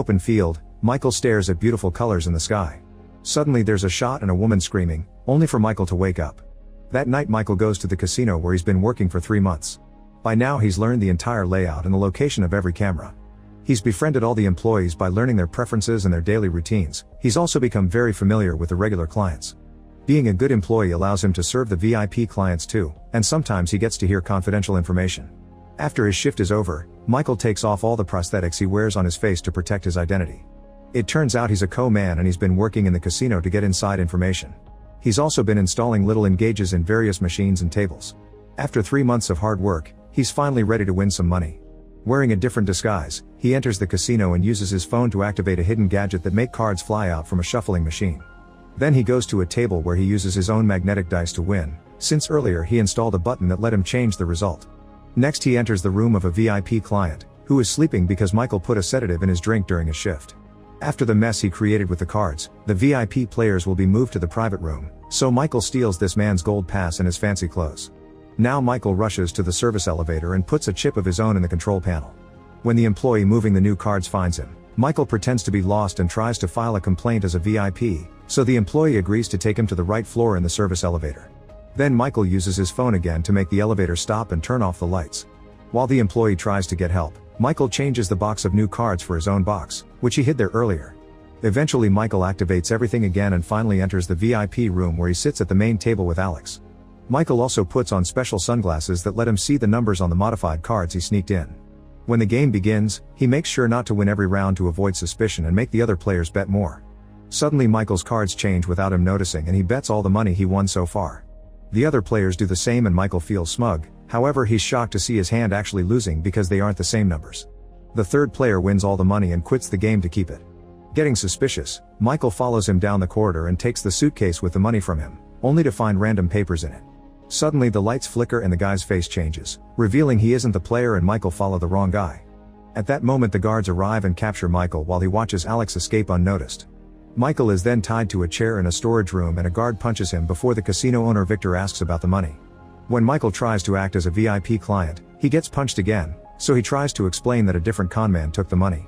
Open field, Michael stares at beautiful colors in the sky. Suddenly there's a shot and a woman screaming, only for Michael to wake up. That night Michael goes to the casino where he's been working for 3 months. By now he's learned the entire layout and the location of every camera. He's befriended all the employees by learning their preferences and their daily routines. He's also become very familiar with the regular clients. Being a good employee allows him to serve the VIP clients too, and sometimes he gets to hear confidential information. After his shift is over, Michael takes off all the prosthetics he wears on his face to protect his identity. It turns out he's a co-man and he's been working in the casino to get inside information. He's also been installing little engages in various machines and tables. After 3 months of hard work, he's finally ready to win some money. Wearing a different disguise, he enters the casino and uses his phone to activate a hidden gadget that makes cards fly out from a shuffling machine. Then he goes to a table where he uses his own magnetic dice to win, since earlier he installed a button that let him change the result. Next he enters the room of a VIP client, who is sleeping because Michael put a sedative in his drink during his shift. After the mess he created with the cards, the VIP players will be moved to the private room, so Michael steals this man's gold pass and his fancy clothes. Now Michael rushes to the service elevator and puts a chip of his own in the control panel. When the employee moving the new cards finds him, Michael pretends to be lost and tries to file a complaint as a VIP, so the employee agrees to take him to the right floor in the service elevator. Then Michael uses his phone again to make the elevator stop and turn off the lights. While the employee tries to get help, Michael changes the box of new cards for his own box, which he hid there earlier. Eventually Michael activates everything again and finally enters the VIP room where he sits at the main table with Alex. Michael also puts on special sunglasses that let him see the numbers on the modified cards he sneaked in. When the game begins, he makes sure not to win every round to avoid suspicion and make the other players bet more. Suddenly Michael's cards change without him noticing and he bets all the money he won so far. The other players do the same and Michael feels smug, however he's shocked to see his hand actually losing because they aren't the same numbers. The third player wins all the money and quits the game to keep it. Getting suspicious, Michael follows him down the corridor and takes the suitcase with the money from him, only to find random papers in it. Suddenly the lights flicker and the guy's face changes, revealing he isn't the player and Michael followed the wrong guy. At that moment the guards arrive and capture Michael while he watches Alex escape unnoticed. Michael is then tied to a chair in a storage room and a guard punches him before the casino owner Victor asks about the money. When Michael tries to act as a VIP client, he gets punched again, so he tries to explain that a different conman took the money.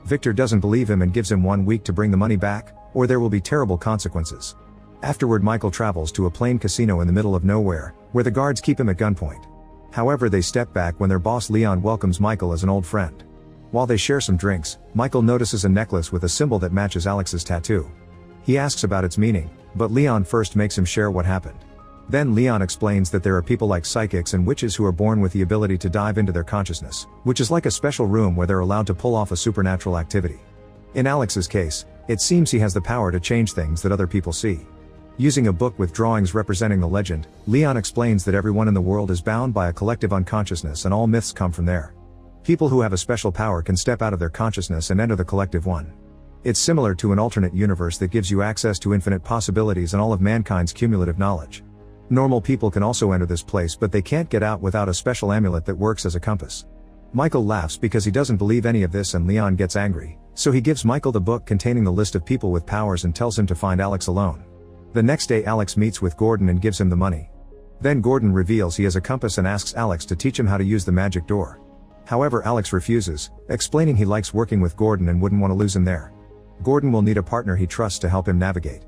Victor doesn't believe him and gives him 1 week to bring the money back, or there will be terrible consequences. Afterward Michael travels to a plain casino in the middle of nowhere, where the guards keep him at gunpoint. However they step back when their boss Leon welcomes Michael as an old friend. While they share some drinks, Michael notices a necklace with a symbol that matches Alex's tattoo. He asks about its meaning, but Leon first makes him share what happened. Then Leon explains that there are people like psychics and witches who are born with the ability to dive into their consciousness, which is like a special room where they're allowed to pull off a supernatural activity. In Alex's case, it seems he has the power to change things that other people see. Using a book with drawings representing the legend, Leon explains that everyone in the world is bound by a collective unconsciousness and all myths come from there. People who have a special power can step out of their consciousness and enter the collective one. It's similar to an alternate universe that gives you access to infinite possibilities and all of mankind's cumulative knowledge. Normal people can also enter this place but they can't get out without a special amulet that works as a compass. Michael laughs because he doesn't believe any of this and Leon gets angry, so he gives Michael the book containing the list of people with powers and tells him to find Alex alone. The next day Alex meets with Gordon and gives him the money. Then Gordon reveals he has a compass and asks Alex to teach him how to use the magic door. However Alex refuses, explaining he likes working with Gordon and wouldn't want to lose him there. Gordon will need a partner he trusts to help him navigate.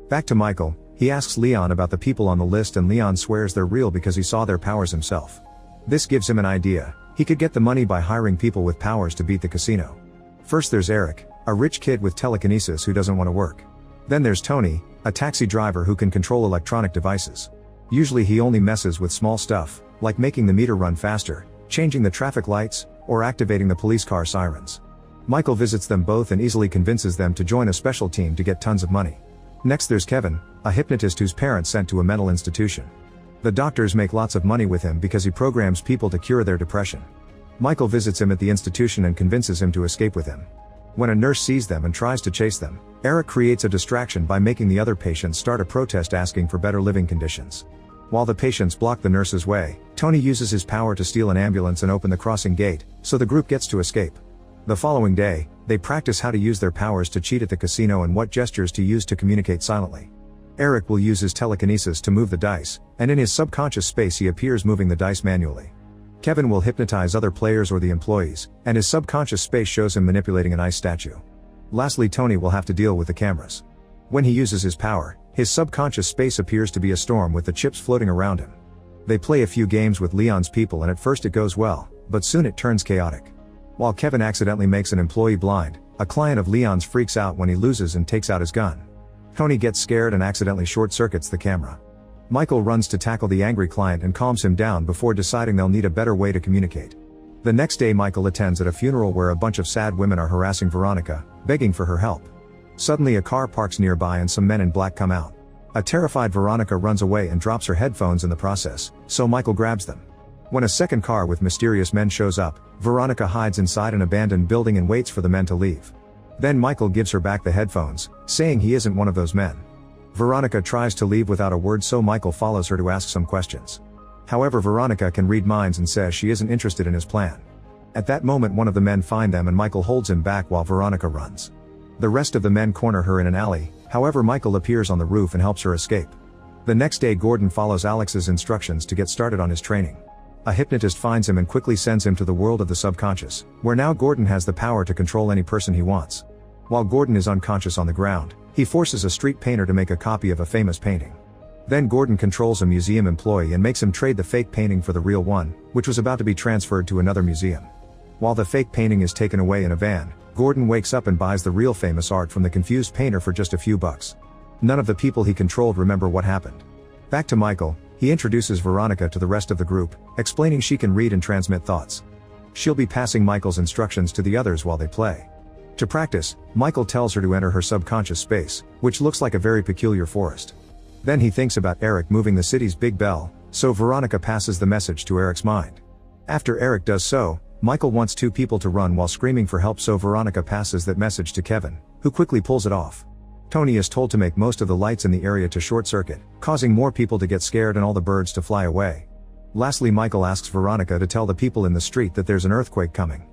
Back to Michael, he asks Leon about the people on the list and Leon swears they're real because he saw their powers himself. This gives him an idea. He could get the money by hiring people with powers to beat the casino. First there's Eric, a rich kid with telekinesis who doesn't want to work. Then there's Tony, a taxi driver who can control electronic devices. Usually he only messes with small stuff, like making the meter run faster, changing the traffic lights, or activating the police car sirens. Michael visits them both and easily convinces them to join a special team to get tons of money. Next there's Kevin, a hypnotist whose parents sent to a mental institution. The doctors make lots of money with him because he programs people to cure their depression. Michael visits him at the institution and convinces him to escape with him. When a nurse sees them and tries to chase them, Eric creates a distraction by making the other patients start a protest asking for better living conditions. While the patients block the nurse's way, Tony uses his power to steal an ambulance and open the crossing gate, so the group gets to escape. The following day, they practice how to use their powers to cheat at the casino and what gestures to use to communicate silently. Eric will use his telekinesis to move the dice, and in his subconscious space he appears moving the dice manually. Kevin will hypnotize other players or the employees, and his subconscious space shows him manipulating an ice statue. Lastly, Tony will have to deal with the cameras. When he uses his power, his subconscious space appears to be a storm with the chips floating around him. They play a few games with Leon's people and at first it goes well, but soon it turns chaotic. While Kevin accidentally makes an employee blind, a client of Leon's freaks out when he loses and takes out his gun. Tony gets scared and accidentally short-circuits the camera. Michael runs to tackle the angry client and calms him down before deciding they'll need a better way to communicate. The next day Michael attends at a funeral where a bunch of sad women are harassing Veronica, begging for her help. Suddenly a car parks nearby and some men in black come out. A terrified Veronica runs away and drops her headphones in the process, so Michael grabs them. When a second car with mysterious men shows up, Veronica hides inside an abandoned building and waits for the men to leave. Then Michael gives her back the headphones, saying he isn't one of those men. Veronica tries to leave without a word, so Michael follows her to ask some questions. However, Veronica can read minds and says she isn't interested in his plan. At that moment one of the men finds them and Michael holds him back while Veronica runs. The rest of the men corner her in an alley, however Michael appears on the roof and helps her escape. The next day Gordon follows Alex's instructions to get started on his training. A hypnotist finds him and quickly sends him to the world of the subconscious, where now Gordon has the power to control any person he wants. While Gordon is unconscious on the ground, he forces a street painter to make a copy of a famous painting. Then Gordon controls a museum employee and makes him trade the fake painting for the real one, which was about to be transferred to another museum. While the fake painting is taken away in a van, Gordon wakes up and buys the real famous art from the confused painter for just a few bucks. None of the people he controlled remember what happened. Back to Michael, he introduces Veronica to the rest of the group, explaining she can read and transmit thoughts. She'll be passing Michael's instructions to the others while they play. To practice, Michael tells her to enter her subconscious space, which looks like a very peculiar forest. Then he thinks about Eric moving the city's big bell, so Veronica passes the message to Eric's mind. After Eric does so, Michael wants two people to run while screaming for help, so Veronica passes that message to Kevin, who quickly pulls it off. Tony is told to make most of the lights in the area to short-circuit, causing more people to get scared and all the birds to fly away. Lastly, Michael asks Veronica to tell the people in the street that there's an earthquake coming.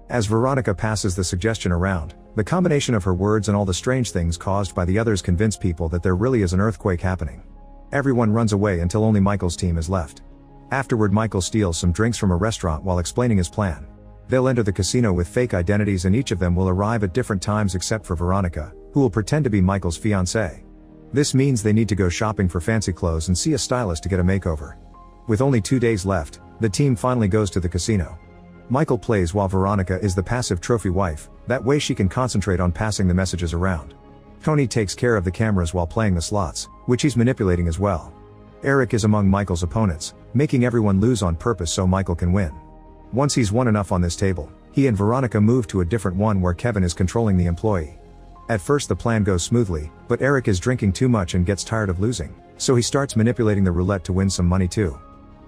As Veronica passes the suggestion around, the combination of her words and all the strange things caused by the others convince people that there really is an earthquake happening. Everyone runs away until only Michael's team is left. Afterward, Michael steals some drinks from a restaurant while explaining his plan. They'll enter the casino with fake identities and each of them will arrive at different times except for Veronica, who will pretend to be Michael's fiancée. This means they need to go shopping for fancy clothes and see a stylist to get a makeover. With only 2 days left, the team finally goes to the casino. Michael plays while Veronica is the passive trophy wife, that way she can concentrate on passing the messages around. Tony takes care of the cameras while playing the slots, which he's manipulating as well. Eric is among Michael's opponents, making everyone lose on purpose so Michael can win. Once he's won enough on this table, he and Veronica move to a different one where Kevin is controlling the employee. At first the plan goes smoothly, but Eric is drinking too much and gets tired of losing, so he starts manipulating the roulette to win some money too.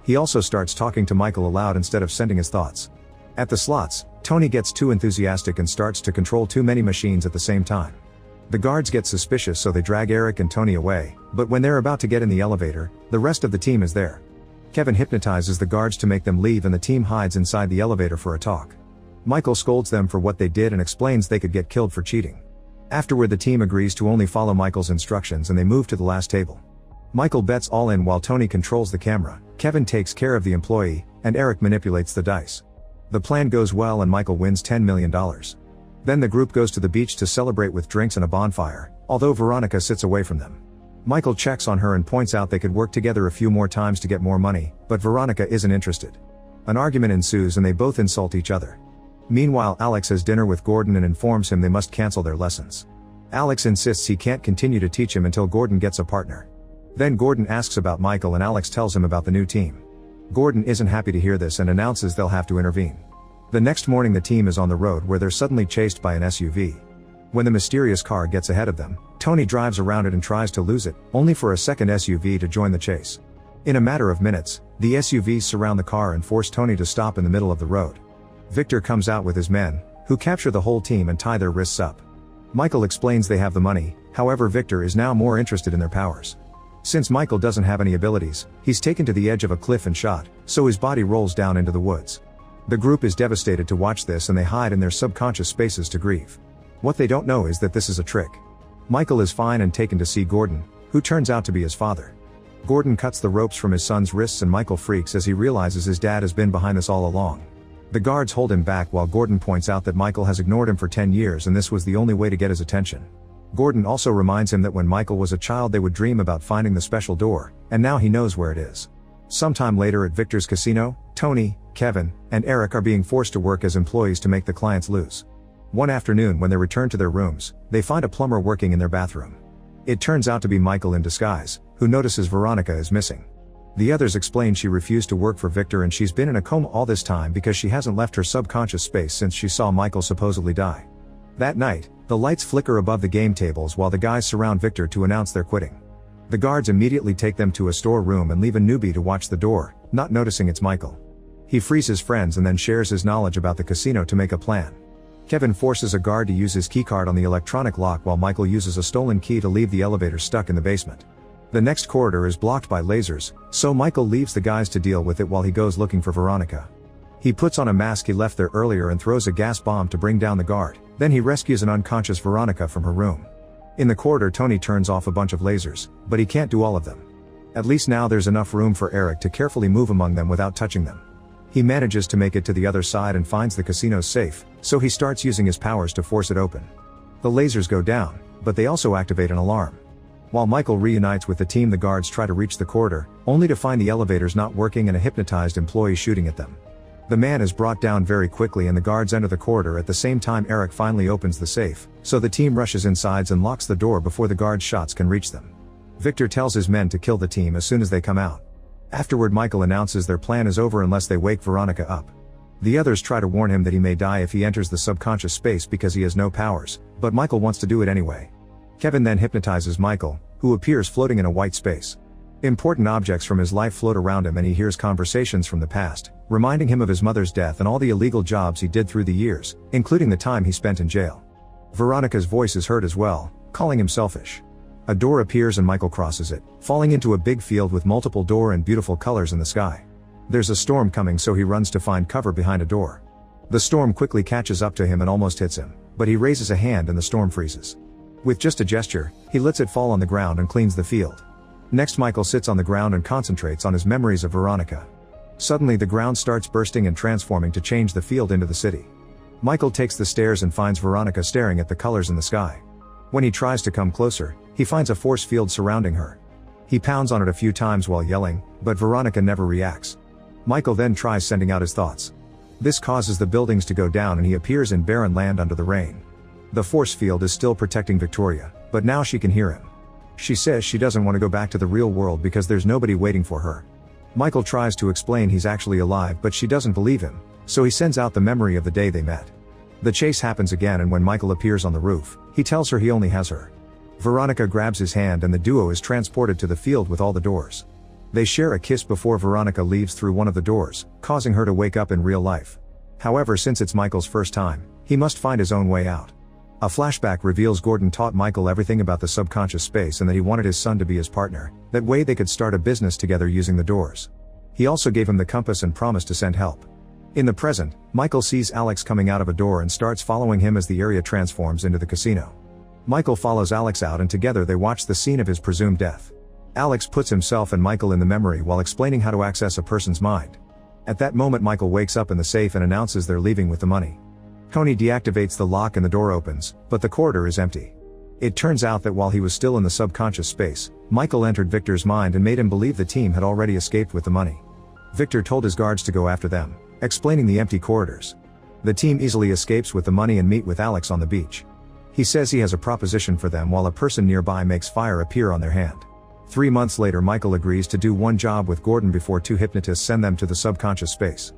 He also starts talking to Michael aloud instead of sending his thoughts. At the slots, Tony gets too enthusiastic and starts to control too many machines at the same time. The guards get suspicious so they drag Eric and Tony away, but when they're about to get in the elevator, the rest of the team is there. Kevin hypnotizes the guards to make them leave and the team hides inside the elevator for a talk. Michael scolds them for what they did and explains they could get killed for cheating. Afterward, the team agrees to only follow Michael's instructions and they move to the last table. Michael bets all in while Tony controls the camera, Kevin takes care of the employee, and Eric manipulates the dice. The plan goes well and Michael wins $10 million. Then the group goes to the beach to celebrate with drinks and a bonfire, although Veronica sits away from them. Michael checks on her and points out they could work together a few more times to get more money, but Veronica isn't interested. An argument ensues and they both insult each other. Meanwhile, Alex has dinner with Gordon and informs him they must cancel their lessons. Alex insists he can't continue to teach him until Gordon gets a partner. Then Gordon asks about Michael and Alex tells him about the new team. Gordon isn't happy to hear this and announces they'll have to intervene. The next morning the team is on the road where they're suddenly chased by an SUV. When the mysterious car gets ahead of them, Tony drives around it and tries to lose it, only for a second SUV to join the chase. In a matter of minutes, the SUVs surround the car and force Tony to stop in the middle of the road. Victor comes out with his men, who capture the whole team and tie their wrists up. Michael explains they have the money, however Victor is now more interested in their powers. Since Michael doesn't have any abilities, he's taken to the edge of a cliff and shot, so his body rolls down into the woods. The group is devastated to watch this and they hide in their subconscious spaces to grieve. What they don't know is that this is a trick. Michael is fine and taken to see Gordon, who turns out to be his father. Gordon cuts the ropes from his son's wrists and Michael freaks as he realizes his dad has been behind this all along. The guards hold him back while Gordon points out that Michael has ignored him for 10 years and this was the only way to get his attention. Gordon also reminds him that when Michael was a child they would dream about finding the special door, and now he knows where it is. Sometime later at Victor's casino, Tony, Kevin, and Eric are being forced to work as employees to make the clients lose. One afternoon when they return to their rooms, they find a plumber working in their bathroom. It turns out to be Michael in disguise, who notices Veronica is missing. The others explain she refused to work for Victor and she's been in a coma all this time because she hasn't left her subconscious space since she saw Michael supposedly die. That night, the lights flicker above the game tables while the guys surround Victor to announce they're quitting. The guards immediately take them to a storeroom and leave a newbie to watch the door, not noticing it's Michael. He frees his friends and then shares his knowledge about the casino to make a plan. Kevin forces a guard to use his keycard on the electronic lock while Michael uses a stolen key to leave the elevator stuck in the basement. The next corridor is blocked by lasers, so Michael leaves the guys to deal with it while he goes looking for Veronica. He puts on a mask he left there earlier and throws a gas bomb to bring down the guard, then he rescues an unconscious Veronica from her room. In the corridor Tony turns off a bunch of lasers, but he can't do all of them. At least now there's enough room for Eric to carefully move among them without touching them. He manages to make it to the other side and finds the casino's safe, so he starts using his powers to force it open. The lasers go down, but they also activate an alarm. While Michael reunites with the team, the guards try to reach the corridor, only to find the elevators not working and a hypnotized employee shooting at them. The man is brought down very quickly and the guards enter the corridor at the same time Eric finally opens the safe, so the team rushes inside and locks the door before the guards' shots can reach them. Victor tells his men to kill the team as soon as they come out. Afterward Michael announces their plan is over unless they wake Veronica up. The others try to warn him that he may die if he enters the subconscious space because he has no powers, but Michael wants to do it anyway. Kevin then hypnotizes Michael, who appears floating in a white space. Important objects from his life float around him and he hears conversations from the past, reminding him of his mother's death and all the illegal jobs he did through the years, including the time he spent in jail. Veronica's voice is heard as well, calling him selfish. A door appears and Michael crosses it, falling into a big field with multiple doors and beautiful colors in the sky. There's a storm coming so he runs to find cover behind a door. The storm quickly catches up to him and almost hits him, but he raises a hand and the storm freezes. With just a gesture, he lets it fall on the ground and cleans the field. Next Michael sits on the ground and concentrates on his memories of Veronica. Suddenly the ground starts bursting and transforming to change the field into the city. Michael takes the stairs and finds Veronica staring at the colors in the sky. When he tries to come closer, he finds a force field surrounding her. He pounds on it a few times while yelling, but Veronica never reacts. Michael then tries sending out his thoughts. This causes the buildings to go down and he appears in barren land under the rain. The force field is still protecting Victoria, but now she can hear him. She says she doesn't want to go back to the real world because there's nobody waiting for her. Michael tries to explain he's actually alive but she doesn't believe him, so he sends out the memory of the day they met. The chase happens again and when Michael appears on the roof, he tells her he only has her. Veronica grabs his hand and the duo is transported to the field with all the doors. They share a kiss before Veronica leaves through one of the doors, causing her to wake up in real life. However, since it's Michael's first time, he must find his own way out. A flashback reveals Gordon taught Michael everything about the subconscious space and that he wanted his son to be his partner, that way they could start a business together using the doors. He also gave him the compass and promised to send help. In the present, Michael sees Alex coming out of a door and starts following him as the area transforms into the casino. Michael follows Alex out and together they watch the scene of his presumed death. Alex puts himself and Michael in the memory while explaining how to access a person's mind. At that moment Michael wakes up in the safe and announces they're leaving with the money. Tony deactivates the lock and the door opens, but the corridor is empty. It turns out that while he was still in the subconscious space, Michael entered Victor's mind and made him believe the team had already escaped with the money. Victor told his guards to go after them, explaining the empty corridors. The team easily escapes with the money and meet with Alex on the beach. He says he has a proposition for them while a person nearby makes fire appear on their hand. 3 months later Michael agrees to do one job with Gordon before two hypnotists send them to the subconscious space.